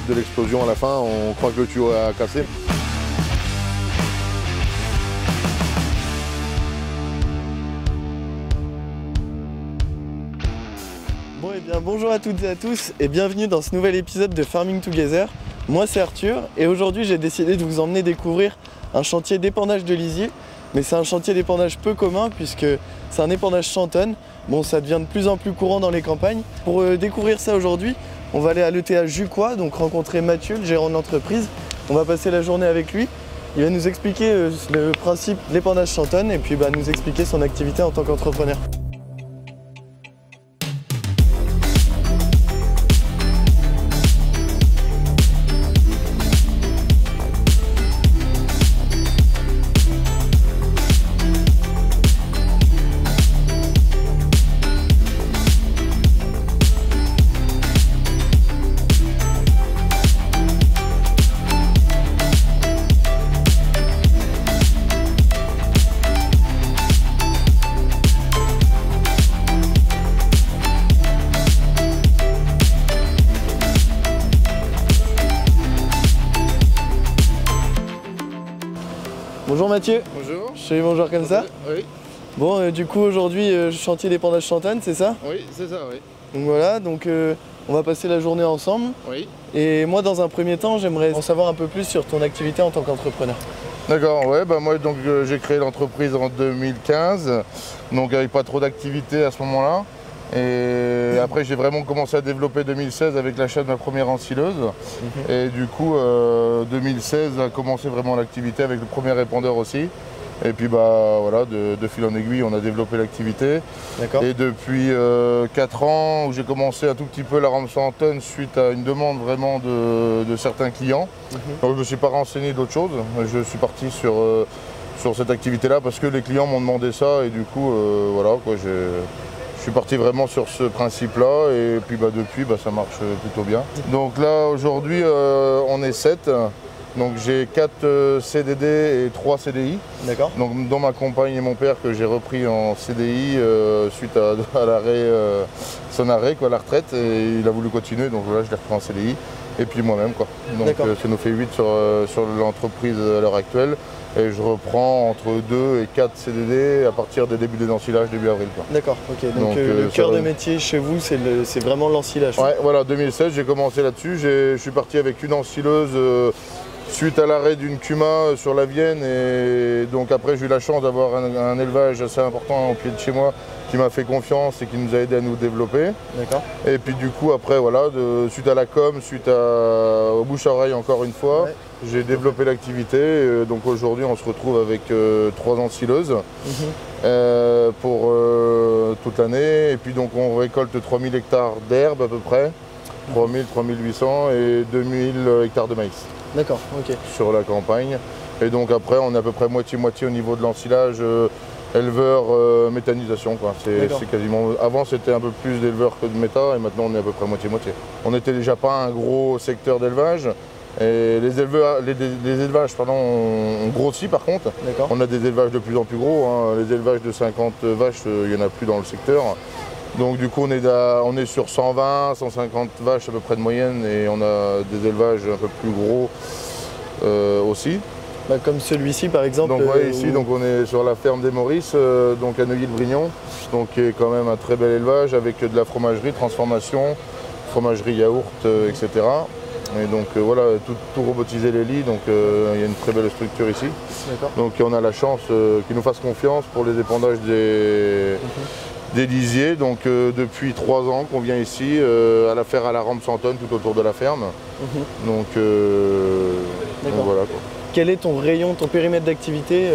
de l'explosion à la fin, on croit que le tuyau a cassé. Bon et bien bonjour à toutes et à tous et bienvenue dans ce nouvel épisode de Farming Together. Moi c'est Arthur et aujourd'hui j'ai décidé de vous emmener découvrir un chantier d'épandage de lisier. Mais c'est un chantier d'épandage peu commun puisque c'est un épandage 100 tonnes. Bon, ça devient de plus en plus courant dans les campagnes. Pour découvrir ça aujourd'hui, on va aller à l'ETH Jucois, donc rencontrer Mathieu, le gérant de l'entreprise. On va passer la journée avec lui. Il va nous expliquer le principe de l'épandage 100 tonnes et puis nous expliquer son activité en tant qu'entrepreneur. Bonjour Mathieu. Bonjour. Je fais bonjour comme ça. Oui. Bon, du coup aujourd'hui chantier d'épandage 100 tonnes, c'est ça? Oui, c'est ça, oui. Donc voilà, on va passer la journée ensemble. Oui. Et moi dans un premier temps, j'aimerais en savoir un peu plus sur ton activité en tant qu'entrepreneur. D'accord, ouais, moi donc j'ai créé l'entreprise en 2015, donc avec pas trop d'activité à ce moment-là. Et après j'ai vraiment commencé à développer 2016 avec l'achat de ma première ensileuse. Et du coup 2016 a commencé vraiment l'activité avec le premier répandeur aussi. Et puis voilà, de fil en aiguille on a développé l'activité. Et depuis 4 ans où j'ai commencé un tout petit peu la rampe 100 tonnes suite à une demande vraiment de certains clients. Donc je ne me suis pas renseigné d'autres choses, je suis parti sur cette activité-là parce que les clients m'ont demandé ça et du coup voilà quoi, je suis parti vraiment sur ce principe-là et puis depuis ça marche plutôt bien. Donc là aujourd'hui on est 7. Donc j'ai 4 CDD et 3 CDI. D'accord. Donc dont ma compagne et mon père que j'ai repris en CDI suite à l'arrêt, son arrêt la retraite, et il a voulu continuer, donc voilà je l'ai repris en CDI. Et puis moi-même quoi. Donc ça nous fait 8 sur l'entreprise à l'heure actuelle. Et je reprends entre 2 et 4 CDD à partir des débuts des ensilages début avril. D'accord, ok. Donc le cœur de métier chez vous, c'est vraiment l'ensilage. Ouais, voilà, 2016 j'ai commencé là-dessus. Je suis parti avec une ensileuse suite à l'arrêt d'une Cuma sur la Vienne. Et donc après j'ai eu la chance d'avoir un élevage assez important au pied de chez moi qui m'a fait confiance et qui nous a aidé à nous développer. D'accord. Et puis du coup après voilà, suite à la com, suite au bouche à oreille encore une fois, j'ai développé l'activité. Donc aujourd'hui on se retrouve avec 3 ensileuses pour toute l'année. Et puis donc on récolte 3000 hectares d'herbe à peu près, 3000, 3800 et 2000 hectares de maïs. D'accord, ok. Sur la campagne. Et donc après on est à peu près moitié-moitié au niveau de l'ensilage. Éleveur, méthanisation quoi. C'est quasiment. Avant c'était un peu plus d'éleveurs que de méta et maintenant on est à peu près moitié-moitié. On n'était déjà pas un gros secteur d'élevage et les élevages ont grossi par contre. On a des élevages de plus en plus gros, hein. Les élevages de 50 vaches, il n'y en a plus dans le secteur. Donc du coup on est sur 120, 150 vaches à peu près de moyenne et on a des élevages un peu plus gros aussi. Comme celui-ci par exemple. Donc ici donc on est sur la ferme des Maurices, donc à Neuilly-le-Brignon, donc qui est quand même un très bel élevage avec de la fromagerie, transformation, fromagerie yaourt, etc. Et donc voilà, tout robotisé les lits, donc il y a une très belle structure ici. Donc on a la chance qu'ils nous fassent confiance pour les épandages des lisiers. Donc depuis 3 ans qu'on vient ici à la faire à la rampe 100 tonnes tout autour de la ferme. Donc voilà quoi. Quel est ton rayon, ton périmètre d'activité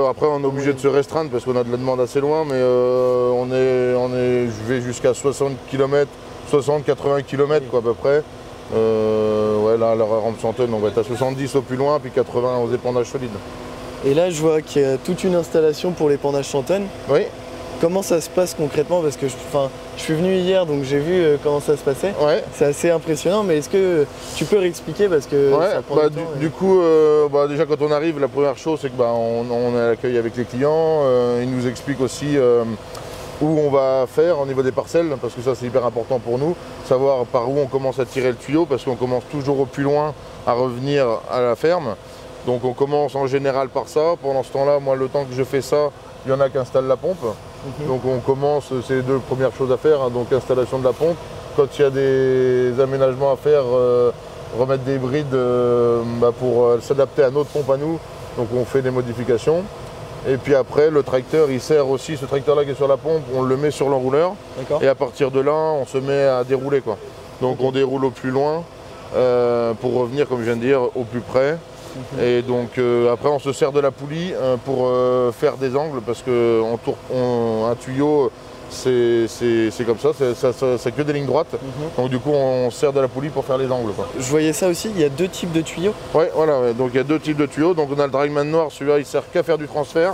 Après on est obligé de se restreindre parce qu'on a de la demande assez loin, mais je vais jusqu'à 60 km, 60-80 km quoi à peu près. Ouais, là, la rampe 100 tonnes, on va être à 70 au plus loin, puis 80 aux épandages solides. Et là, je vois qu'il y a toute une installation pour l'épandage 100 tonnes. Oui. Comment ça se passe concrètement? Parce que je suis venu hier, donc j'ai vu comment ça se passait. Ouais. C'est assez impressionnant, mais est-ce que tu peux réexpliquer parce que ça prend du temps, du coup, déjà quand on arrive, la première chose c'est que on est à l'accueil avec les clients. Ils nous expliquent aussi où on va faire au niveau des parcelles, parce que ça c'est hyper important pour nous, savoir par où on commence à tirer le tuyau, parce qu'on commence toujours au plus loin à revenir à la ferme. Donc on commence en général par ça. Pendant ce temps-là, moi le temps que je fais ça, il y en a qui installent la pompe. Donc on commence, c'est les deux premières choses à faire, hein, donc installation de la pompe. Quand il y a des aménagements à faire, remettre des brides pour s'adapter à notre pompe à nous, donc on fait des modifications. Et puis après, le tracteur, il sert aussi, ce tracteur-là qui est sur la pompe, on le met sur l'enrouleur. Et à partir de là, on se met à dérouler, quoi. Donc on déroule au plus loin pour revenir, comme je viens de dire, au plus près. Et donc après, on se sert de la poulie pour faire des angles, parce qu'un tuyau, c'est comme ça, c'est que des lignes droites. Donc du coup, on sert de la poulie pour faire les angles, quoi. Je voyais ça aussi, il y a 2 types de tuyaux. Ouais, voilà, ouais. Donc il y a 2 types de tuyaux. Donc on a le dragman noir, celui-là il sert qu'à faire du transfert.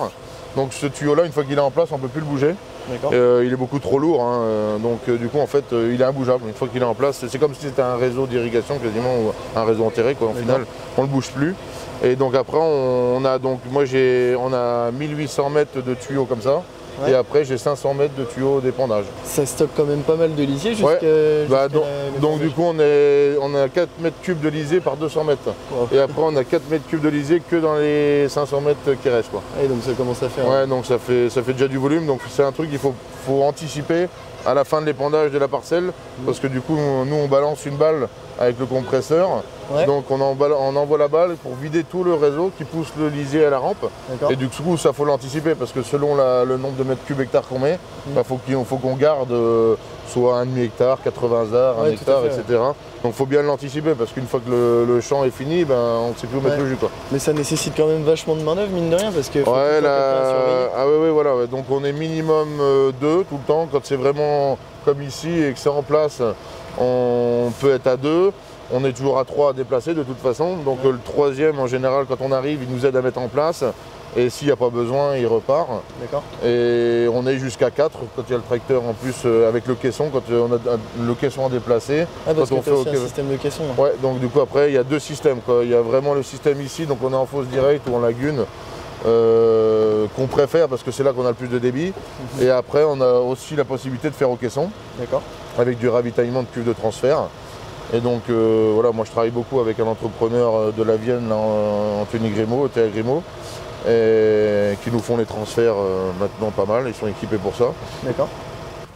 Donc ce tuyau-là, une fois qu'il est en place, on ne peut plus le bouger. Il est beaucoup trop lourd, hein. Donc du coup en fait il est imbougeable. Une fois qu'il est en place, c'est comme si c'était un réseau d'irrigation quasiment, ou un réseau enterré, quoi. Au final, on ne le bouge plus. Et donc après on a 1800 mètres de tuyaux comme ça. Et après j'ai 500 mètres de tuyaux d'épandage. Ça stocke quand même pas mal de lisier jusqu'à... donc du coup on a 4 mètres cubes de lisier par 200 mètres. Et après on a 4 mètres cubes de lisier que dans les 500 mètres qui restent, quoi. Et donc ça commence à faire... Ouais, donc ça fait déjà du volume. Donc c'est un truc qu'il faut anticiper à la fin de l'épandage de la parcelle. Parce que du coup nous on balance une balle avec le compresseur. Donc on envoie la balle pour vider tout le réseau qui pousse le lisier à la rampe. Et du coup ça faut l'anticiper, parce que selon le nombre de mètres cubes hectares qu'on met, faut qu'on garde soit un demi-hectare, 80 arts, 1 hectare, etc. Donc il faut bien l'anticiper, parce qu'une fois que le champ est fini, on ne sait plus où mettre le jus, quoi. Mais ça nécessite quand même vachement de main d'œuvre, mine de rien, parce que faut voilà. Donc on est minimum 2 tout le temps. Quand c'est vraiment comme ici et que c'est en place, on peut être à 2. On est toujours à 3 à déplacer de toute façon. Donc le troisième, en général, quand on arrive, il nous aide à mettre en place. Et s'il n'y a pas besoin, il repart. Et on est jusqu'à 4 quand il y a le tracteur en plus avec le caisson, quand on a le caisson à déplacer. Parce qu'on fait aussi un système de caisson. Ouais, donc du coup après il y a 2 systèmes, quoi. Il y a vraiment le système ici, donc on est en fosse directe ou en lagune, qu'on préfère parce que c'est là qu'on a le plus de débit. Et après on a aussi la possibilité de faire au caisson. Avec du ravitaillement de cuves de transfert. Et donc voilà, moi je travaille beaucoup avec un entrepreneur de la Vienne, Anthony Grimaud, Théa Grimaud, qui nous font les transferts maintenant pas mal, ils sont équipés pour ça.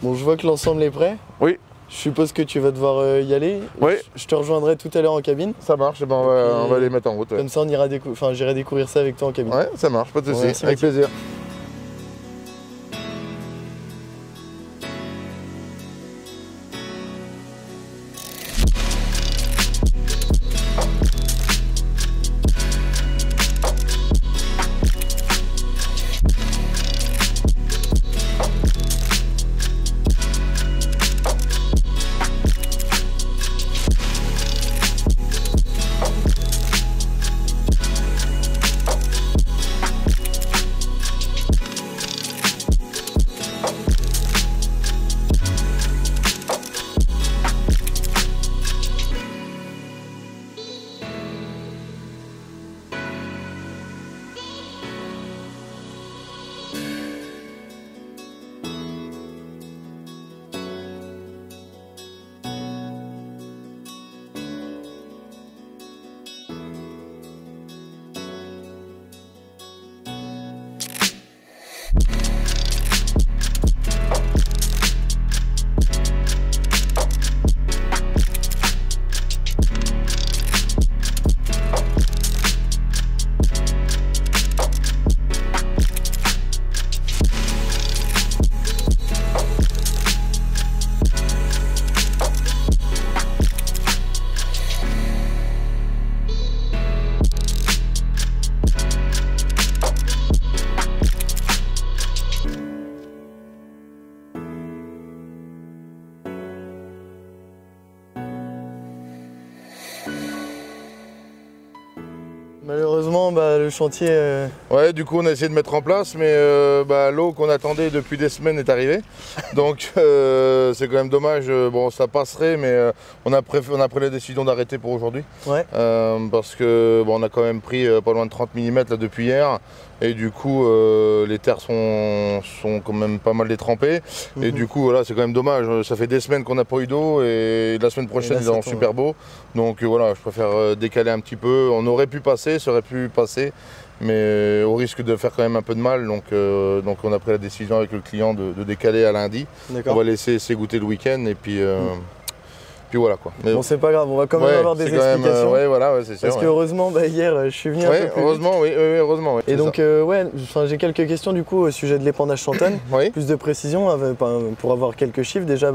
Bon, je vois que l'ensemble est prêt. Oui. Je suppose que tu vas devoir y aller. Oui. Je te rejoindrai tout à l'heure en cabine. Ça marche, on va les mettre en route. Comme ça on ira j'irai découvrir ça avec toi en cabine. Ouais, ça marche, pas de soucis, avec plaisir. Malheureusement, le chantier... Ouais, du coup on a essayé de mettre en place, mais l'eau qu'on attendait depuis des semaines est arrivée. Donc c'est quand même dommage. Bon, ça passerait, mais on a pris la décision d'arrêter pour aujourd'hui. Ouais. Parce que on a quand même pris pas loin de 30 mm là, depuis hier. Et du coup, les terres sont quand même pas mal détrempées. Et du coup, voilà, c'est quand même dommage. Ça fait des semaines qu'on n'a pas eu d'eau et la semaine prochaine, ils auront super beau. Donc voilà, je préfère décaler un petit peu. On aurait pu passer, ça aurait pu passer, mais au risque de faire quand même un peu de mal. Donc on a pris la décision avec le client de décaler à lundi. On va laisser s'égoutter le week-end et puis... Puis voilà quoi. Mais bon, c'est pas grave, on va quand même avoir des explications. Voilà, c'est sûr. Parce que heureusement, hier, je suis venu un peu plus heureusement, vite. heureusement. Et donc, j'ai quelques questions du coup au sujet de l'épandage Chantonne. Plus de précision, pour avoir quelques chiffres. Déjà,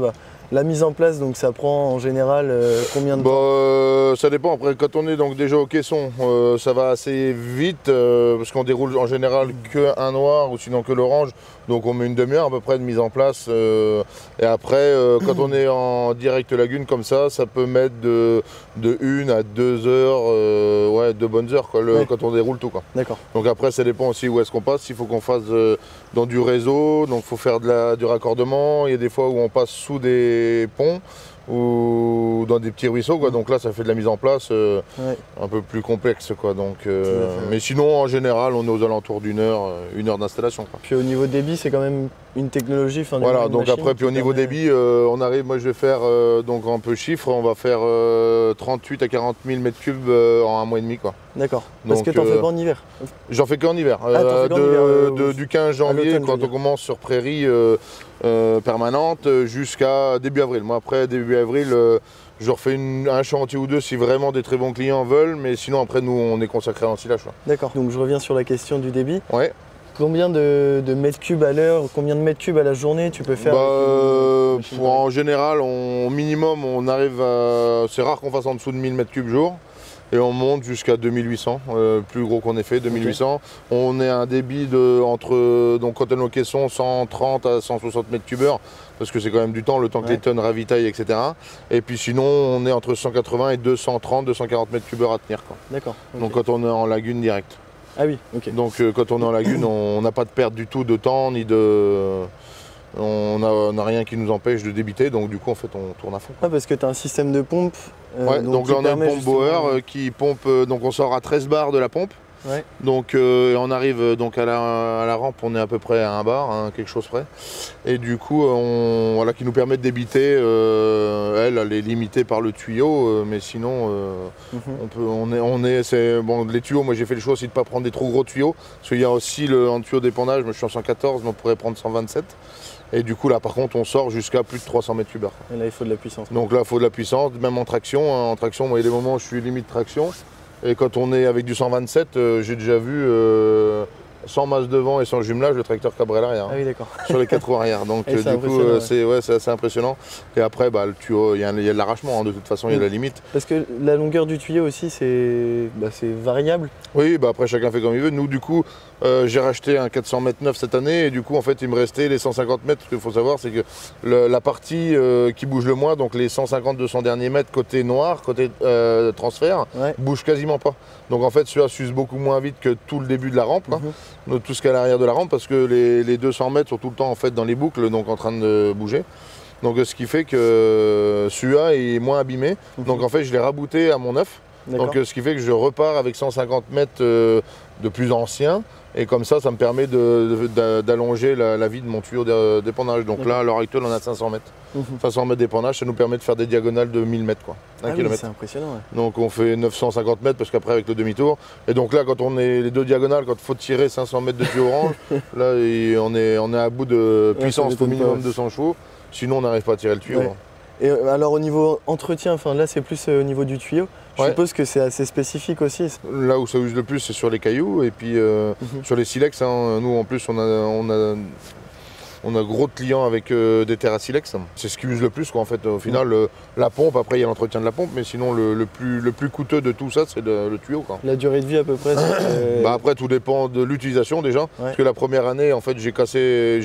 la mise en place, donc ça prend en général combien de temps? Ça dépend. Après, quand on est donc déjà au caisson, ça va assez vite parce qu'on déroule en général que un noir ou sinon que l'orange. Donc on met une demi-heure à peu près de mise en place. Et après, quand on est en direct lagune comme ça peut mettre de 1 à 2 heures, 2 bonnes heures quoi, quand on déroule tout. D'accord. Donc après, ça dépend aussi où est-ce qu'on passe. Il faut qu'on fasse dans du réseau, donc il faut faire du raccordement. Il y a des fois où on passe sous des ponts ou dans des petits ruisseaux quoi. Donc là ça fait de la mise en place un peu plus complexe quoi. Donc, mais sinon en général on est aux alentours d'une heure d'installation. Puis au niveau débit c'est quand même une technologie. Voilà, donc après puis au niveau débit on arrive, moi je vais faire donc un peu chiffre, on va faire 38 à 40 000 m3 en un mois et demi quoi. D'accord, parce que t'en fais pas en hiver? J'en fais qu'en hiver, du 15 janvier quand on commence sur prairie permanente jusqu'à début avril. Moi après début avril je refais un chantier ou deux si vraiment des très bons clients veulent, mais sinon après nous on est consacré à l'ensilage. D'accord, donc je reviens sur la question du débit. Ouais. Combien de mètres cubes à l'heure, combien de mètres cubes à la journée tu peux faire? En général, au minimum, on arrive à... C'est rare qu'on fasse en dessous de 1000 mètres cubes jour. Et on monte jusqu'à 2800, plus gros qu'on ait fait, 2800. Okay. On est à un débit entre, donc quand on est au caisson, 130 à 160 mètres cubeurs, parce que c'est quand même du temps, le temps que les tonnes ravitaillent, etc. Et puis sinon, on est entre 180 et 230, 240 mètres cubeurs à tenir. D'accord. Okay. Donc quand on est en lagune direct. Ah oui, ok. Donc quand on est en lagune, on n'a pas de perte du tout de temps, ni de... On n'a rien qui nous empêche de débiter, donc du coup en fait on tourne à fond. Ah, parce que tu as un système de pompe. Donc là on a une pompe Bauer qui pompe, donc on sort à 13 bars de la pompe. Ouais. Donc on arrive donc à la rampe, on est à peu près à 1 bar, quelque chose près. Et du coup, voilà, qui nous permet de débiter. Elle est limitée par le tuyau, mais sinon, les tuyaux. Moi, j'ai fait le choix aussi de ne pas prendre des trop gros tuyaux, parce qu'il y a aussi en tuyau d'épandage. Moi, je suis en 114, mais on pourrait prendre 127. Et du coup, là, par contre, on sort jusqu'à plus de 300 mètres cubes. Et là, il faut de la puissance. Donc là, il faut de la puissance, même en traction. En traction, moi, il y a des moments où je suis limite traction. Et quand on est avec du 127, j'ai déjà vu sans masse devant et sans jumelage le tracteur cabrer à l'arrière. Ah oui, d'accord. Sur les 4 roues arrière. Donc du coup, c'est assez impressionnant. Et après, le tuyau, il y a de l'arrachement. De toute façon, il y a la limite. Parce que la longueur du tuyau aussi, c'est variable. Oui, après, chacun fait comme il veut. Nous, du coup, j'ai racheté un 400 mètres neuf cette année. Et du coup, en fait, il me restait les 150 mètres. Ce qu'il faut savoir, c'est que la partie qui bouge le moins, donc les 150-200 derniers mètres côté noir, côté transfert, bouge quasiment pas. Donc en fait, celui-là s'use beaucoup moins vite que tout le début de la rampe. Donc, tout ce qu'il y a à l'arrière de la rampe, parce que les 200 mètres sont tout le temps en fait dans les boucles, donc en train de bouger. Donc ce qui fait que celui-là est moins abîmé. Donc en fait, je l'ai rabouté à mon neuf. Donc ce qui fait que je repars avec 150 mètres de plus ancien. Et comme ça, ça me permet d'allonger la vie de mon tuyau d'épandage. Donc là, à l'heure actuelle, on a 500 mètres. 500 mètres d'épandage, ça nous permet de faire des diagonales de 1000 mètres, quoi. 1 kilomètre. Oui, c'est impressionnant. Ouais. Donc on fait 950 mètres, parce qu'après, avec le demi-tour. Et donc là, quand on est les deux diagonales, quand il faut tirer 500 mètres de tuyau orange, là, on est à bout de puissance, au minimum 200 chevaux. Sinon, on n'arrive pas à tirer le tuyau. Ouais. Et alors au niveau entretien, là c'est plus au niveau du tuyau, je suppose que c'est assez spécifique aussi. Là où ça use le plus c'est sur les cailloux et puis sur les silex, nous en plus on a gros de clients avec des terres à silex. C'est ce qui use le plus quoi, en fait. Au final, la pompe, après il y a l'entretien de la pompe, mais sinon le plus coûteux de tout ça c'est le tuyau. Quoi. La durée de vie à peu près Après tout dépend de l'utilisation déjà. Parce que la première année en fait j'ai passé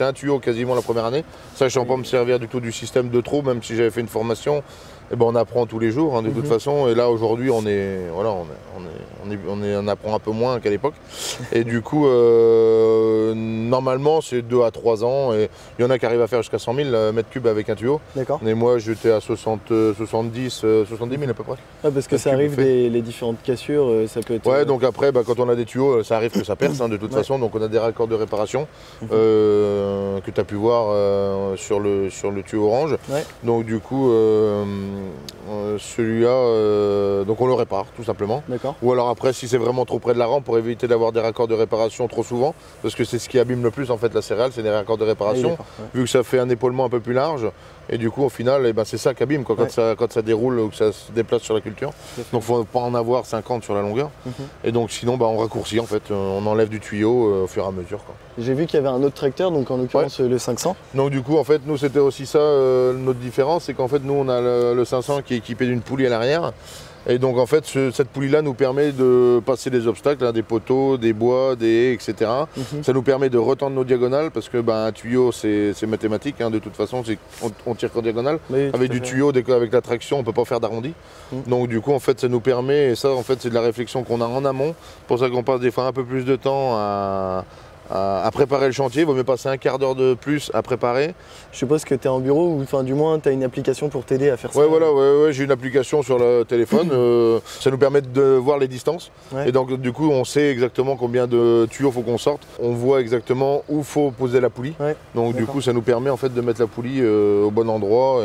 un tuyau quasiment la première année, sachant pas me servir du tout du système de trou, même si j'avais fait une formation. et ben on apprend tous les jours, hein, de toute façon. Et là aujourd'hui on apprend un peu moins qu'à l'époque. Et du coup normalement c'est 2 à 3 ans. Et il y en a qui arrivent à faire jusqu'à 100 000 mètres cubes avec un tuyau. D'accord. Et moi j'étais à 70 000 à peu près. Ouais, parce que ça arrive les différentes cassures, ça peut être. Ouais, donc après quand on a des tuyaux, ça arrive que ça perce, hein, de toute façon. Donc on a des raccords de réparation que tu as pu voir sur le tuyau orange. Ouais. Donc du coup celui-là, donc on le répare tout simplement. D'accord. Ou alors après si c'est vraiment trop près de la rampe, pour éviter d'avoir des raccords de réparation trop souvent, parce que c'est ce qui abîme le plus en fait la céréale, c'est les raccords de réparation, vu que ça fait un épaulement un peu plus large. Et du coup au final eh ben, c'est ça qui abîme quand ça déroule ou que ça se déplace sur la culture. Donc il ne faut pas en avoir 50 sur la longueur. Et donc sinon on raccourcit en fait, on enlève du tuyau au fur et à mesure. J'ai vu qu'il y avait un autre tracteur, donc en l'occurrence le 500. Donc du coup en fait nous c'était aussi ça notre différence, c'est qu'en fait nous on a le 500 qui est équipé d'une poulie à l'arrière. Et donc en fait cette poulie-là nous permet de passer des obstacles, hein, des poteaux, des bois, des haies, etc. Ça nous permet de retendre nos diagonales parce que un tuyau c'est mathématique, hein, de toute façon on tire qu'en diagonale. Oui, avec du tuyau, avec la traction on ne peut pas faire d'arrondi. Donc du coup en fait ça nous permet, et ça en fait c'est de la réflexion qu'on a en amont, pour ça qu'on passe des fois un peu plus de temps à préparer le chantier, il vaut mieux passer un quart d'heure de plus à préparer. Je suppose que tu es en bureau ou enfin, du moins tu as une application pour t'aider à faire ça. Ouais, voilà, j'ai une application sur le téléphone, ça nous permet de voir les distances. Et donc du coup on sait exactement combien de tuyaux faut qu'on sorte, on voit exactement où faut poser la poulie. Donc du coup ça nous permet en fait de mettre la poulie au bon endroit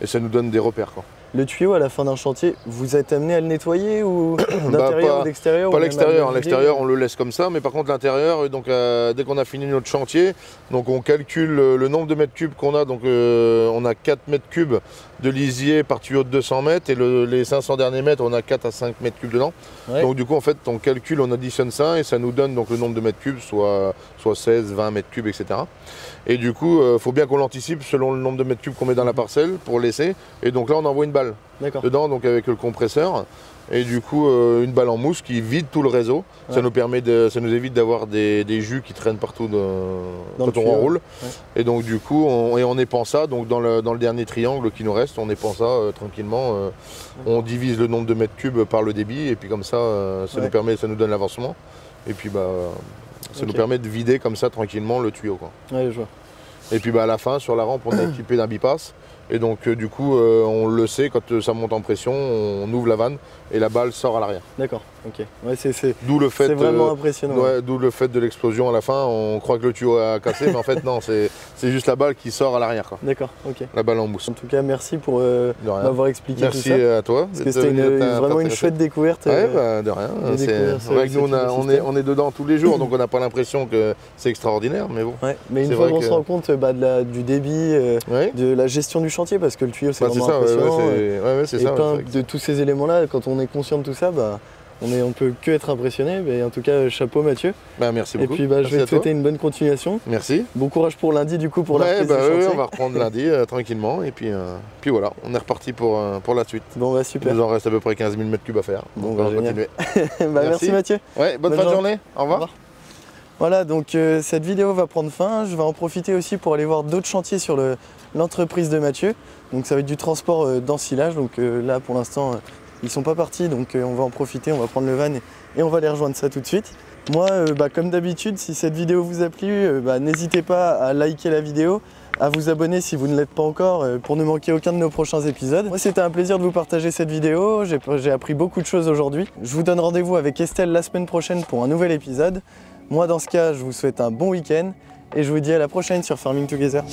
et ça nous donne des repères. Le tuyau à la fin d'un chantier, vous êtes amené à le nettoyer ou d'intérieur ou d'extérieur? Pas l'extérieur, l'extérieur on le laisse comme ça, mais par contre l'intérieur, donc dès qu'on a fini notre chantier, donc on calcule le nombre de mètres cubes qu'on a, donc on a 4 mètres cubes de lisier par tuyau de 200 mètres et les 500 derniers mètres on a 4 à 5 mètres cubes dedans. Donc du coup en fait on calcule, on additionne ça et ça nous donne donc le nombre de mètres cubes, soit 16, 20 mètres cubes, etc. Et du coup il faut bien qu'on l'anticipe selon le nombre de mètres cubes qu'on met dans la parcelle pour laisser. Et donc là on envoie une balle dedans, donc avec le compresseur. Et du coup une balle en mousse qui vide tout le réseau. Ça nous permet ça nous évite d'avoir des jus qui traînent partout quand on enroule. Et donc du coup on épand ça, donc dans le dernier triangle qui nous reste, on épand ça tranquillement. On divise le nombre de mètres cubes par le débit et puis comme ça ça nous donne l'avancement. Et puis ça nous permet de vider comme ça tranquillement le tuyau. Ouais, je vois. Et puis à la fin sur la rampe on est équipé d'un bipass. Et donc du coup on le sait, quand ça monte en pression, on ouvre la vanne et la balle sort à l'arrière. D'accord, ok. Ouais, c'est vraiment impressionnant. Ouais, d'où le fait de l'explosion à la fin, on croit que le tuyau a cassé, mais en fait non, c'est juste la balle qui sort à l'arrière. D'accord, ok. La balle en mousse. En tout cas, merci pour m'avoir expliqué tout ça. Merci à toi. Parce que c'était vraiment une chouette découverte. Ouais, de rien. C'est vrai que nous on est dedans tous les jours, donc on n'a pas l'impression que c'est extraordinaire, mais bon. Ouais, mais une fois qu'on se rend compte du débit, de la gestion du chantier, parce que le tuyau c'est vraiment impressionnant. De tous ces éléments-là, quand on est conscient de tout ça, on peut que être impressionné. Mais en tout cas, chapeau Mathieu. Merci beaucoup. Et puis je vais te souhaiter une bonne continuation. Merci. Bon courage pour lundi du coup pour la reprise du chantier. On va reprendre lundi tranquillement et puis voilà, on est reparti pour la suite. Bon super. Il nous en reste à peu près 15 000 mètres cubes à faire. Bon, on va continuer. Merci Mathieu. Ouais, bonne fin de journée. Au revoir. Voilà, donc cette vidéo va prendre fin. Je vais en profiter aussi pour aller voir d'autres chantiers sur l'entreprise de Mathieu. Donc ça va être du transport d'ensilage. Donc là pour l'instant ils sont pas partis, donc on va en profiter, on va prendre le van et on va les rejoindre ça tout de suite. Moi comme d'habitude, si cette vidéo vous a plu, n'hésitez pas à liker la vidéo, à vous abonner si vous ne l'êtes pas encore pour ne manquer aucun de nos prochains épisodes. Moi c'était un plaisir de vous partager cette vidéo, j'ai appris beaucoup de choses aujourd'hui. Je vous donne rendez-vous avec Estelle la semaine prochaine pour un nouvel épisode. Moi dans ce cas, je vous souhaite un bon week-end et je vous dis à la prochaine sur Farming Together.